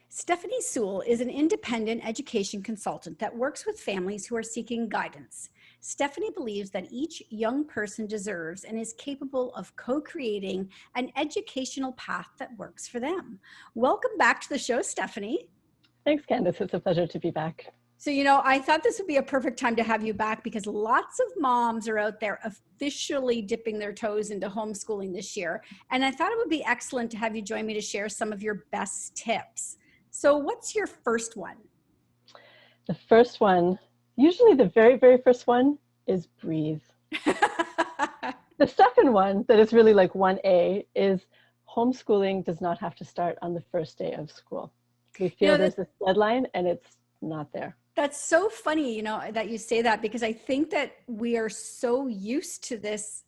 Stephanie Sewell is an independent education consultant that works with families who are seeking guidance. Stephanie believes that each young person deserves and is capable of co-creating an educational path that works for them. Welcome back to the show, Stephanie. Thanks, Candace. It's a pleasure to be back. So, I thought this would be a perfect time to have you back because lots of moms are out there officially dipping their toes into homeschooling this year. And I thought it would be excellent to have you join me to share some of your best tips. So, what's your first one? The first one, usually the very, very first one is breathe. The second one that is really like 1A is homeschooling does not have to start on the first day of school. We feel there's this deadline and it's not there. That's so funny, that you say that, because I think that we are so used to this,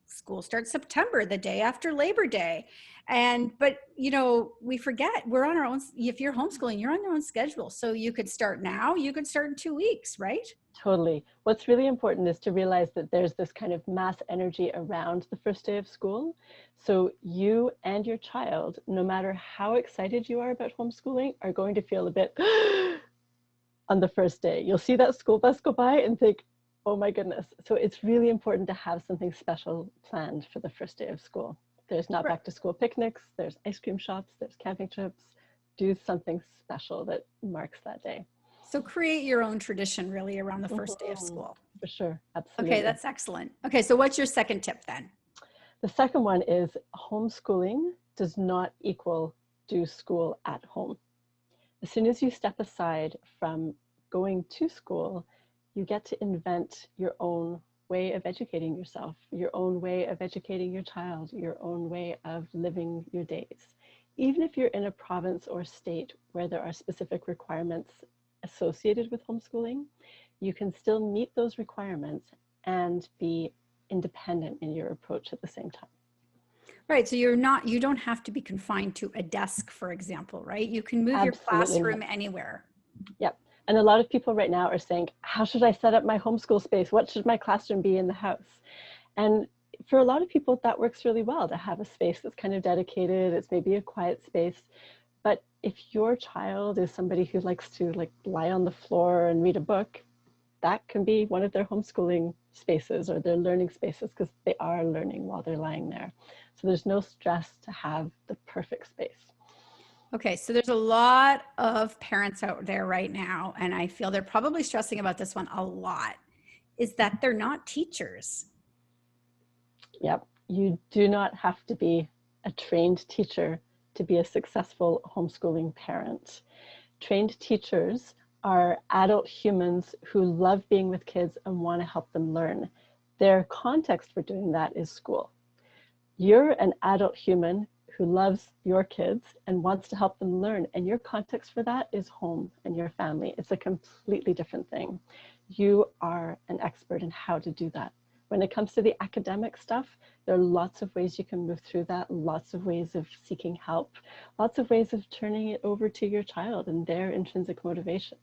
school starts September, the day after Labor Day. But we forget we're on our own. If you're homeschooling, you're on your own schedule. So you could start now, you could start in 2 weeks, right? Totally. What's really important is to realize that there's this kind of mass energy around the first day of school. So you and your child, no matter how excited you are about homeschooling, are going to feel a bit on the first day. You'll see that school bus go by and think, oh my goodness. So it's really important to have something special planned for the first day of school. There's not back to school picnics, there's ice cream shops, there's camping trips. Do something special that marks that day. So create your own tradition really around the first day of school. For sure, absolutely. Okay, that's excellent. Okay, so what's your second tip then? The second one is homeschooling does not equal do school at home. As soon as you step aside from going to school, you get to invent your own way of educating yourself, your own way of educating your child, your own way of living your days. Even if you're in a province or state where there are specific requirements associated with homeschooling, you can still meet those requirements and be independent in your approach at the same time. Right. So you don't have to be confined to a desk, for example, right? You can move your classroom anywhere. Yep. And a lot of people right now are saying, how should I set up my homeschool space? What should my classroom be in the house? And for a lot of people, that works really well to have a space that's kind of dedicated. It's maybe a quiet space. But if your child is somebody who likes to lie on the floor and read a book, that can be one of their homeschooling spaces or their learning spaces because they are learning while they're lying there. So there's no stress to have the perfect space. Okay, so there's a lot of parents out there right now, and I feel they're probably stressing about this one a lot, is that they're not teachers. Yep, you do not have to be a trained teacher to be a successful homeschooling parent. Trained teachers are adult humans who love being with kids and want to help them learn. Their context for doing that is school. You're an adult human who loves your kids and wants to help them learn, and your context for that is home and your family. It's a completely different thing. You are an expert in how to do that. When it comes to the academic stuff, there are lots of ways you can move through that, lots of ways of seeking help, lots of ways of turning it over to your child and their intrinsic motivation.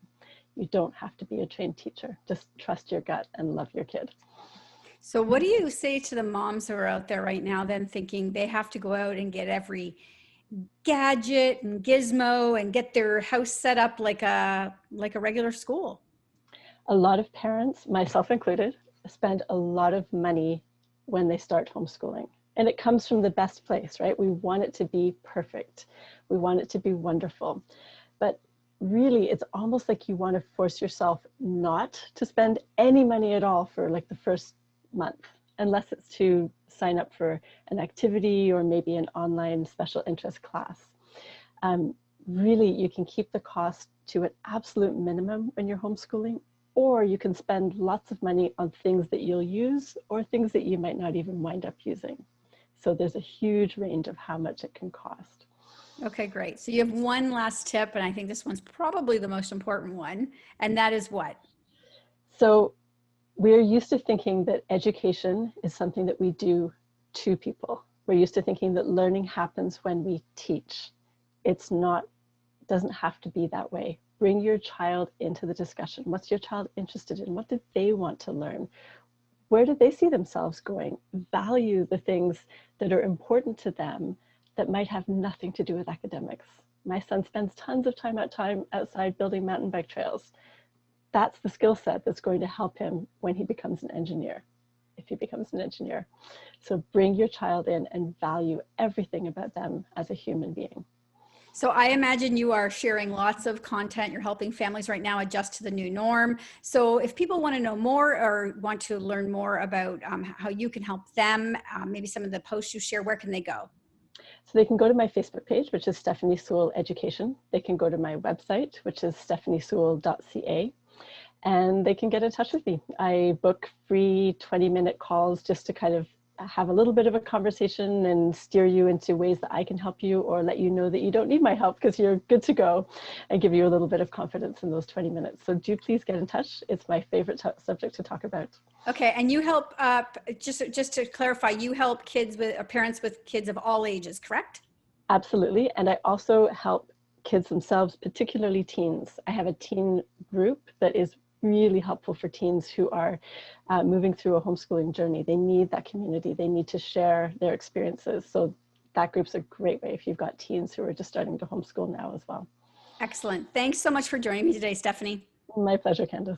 You don't have to be a trained teacher. Just trust your gut and love your kid. So what do you say to the moms who are out there right now then thinking they have to go out and get every gadget and gizmo and get their house set up like a regular school? A lot of parents, myself included, spend a lot of money when they start homeschooling. And it comes from the best place, right? We want it to be perfect. We want it to be wonderful. But really, it's almost like you want to force yourself not to spend any money at all for the first month, unless it's to sign up for an activity or maybe an online special interest class. Really, you can keep the cost to an absolute minimum when you're homeschooling, or you can spend lots of money on things that you'll use or things that you might not even wind up using. So there's a huge range of how much it can cost. Okay, great. So you have one last tip, and I think this one's probably the most important one, and that is what? So we're used to thinking that education is something that we do to people. We're used to thinking that learning happens when we teach. It's not, doesn't have to be that way. Bring your child into the discussion. What's your child interested in? What do they want to learn? Where do they see themselves going? Value the things that are important to them that might have nothing to do with academics. My son spends tons of time outside building mountain bike trails. That's the skill set that's going to help him when he becomes an engineer, if he becomes an engineer. So bring your child in and value everything about them as a human being. So I imagine you are sharing lots of content. You're helping families right now adjust to the new norm. So if people want to know more or want to learn more about how you can help them, maybe some of the posts you share, where can they go? So they can go to my Facebook page, which is Stephanie Sewell Education. They can go to my website, which is stephaniesewell.ca, and they can get in touch with me. I book free 20-minute calls just to kind of have a little bit of a conversation and steer you into ways that I can help you, or let you know that you don't need my help because you're good to go, and give you a little bit of confidence in those 20 minutes. So do please get in touch. It's my favorite subject to talk about. Okay, and you help, just to clarify, you help kids with parents with kids of all ages, correct? Absolutely. And I also help kids themselves, particularly teens. I have a teen group that is really helpful for teens who are moving through a homeschooling journey. They need that community. They need to share their experiences. So that group's a great way if you've got teens who are just starting to homeschool now as well. Excellent. Thanks so much for joining me today, Stephanie. My pleasure, Candace.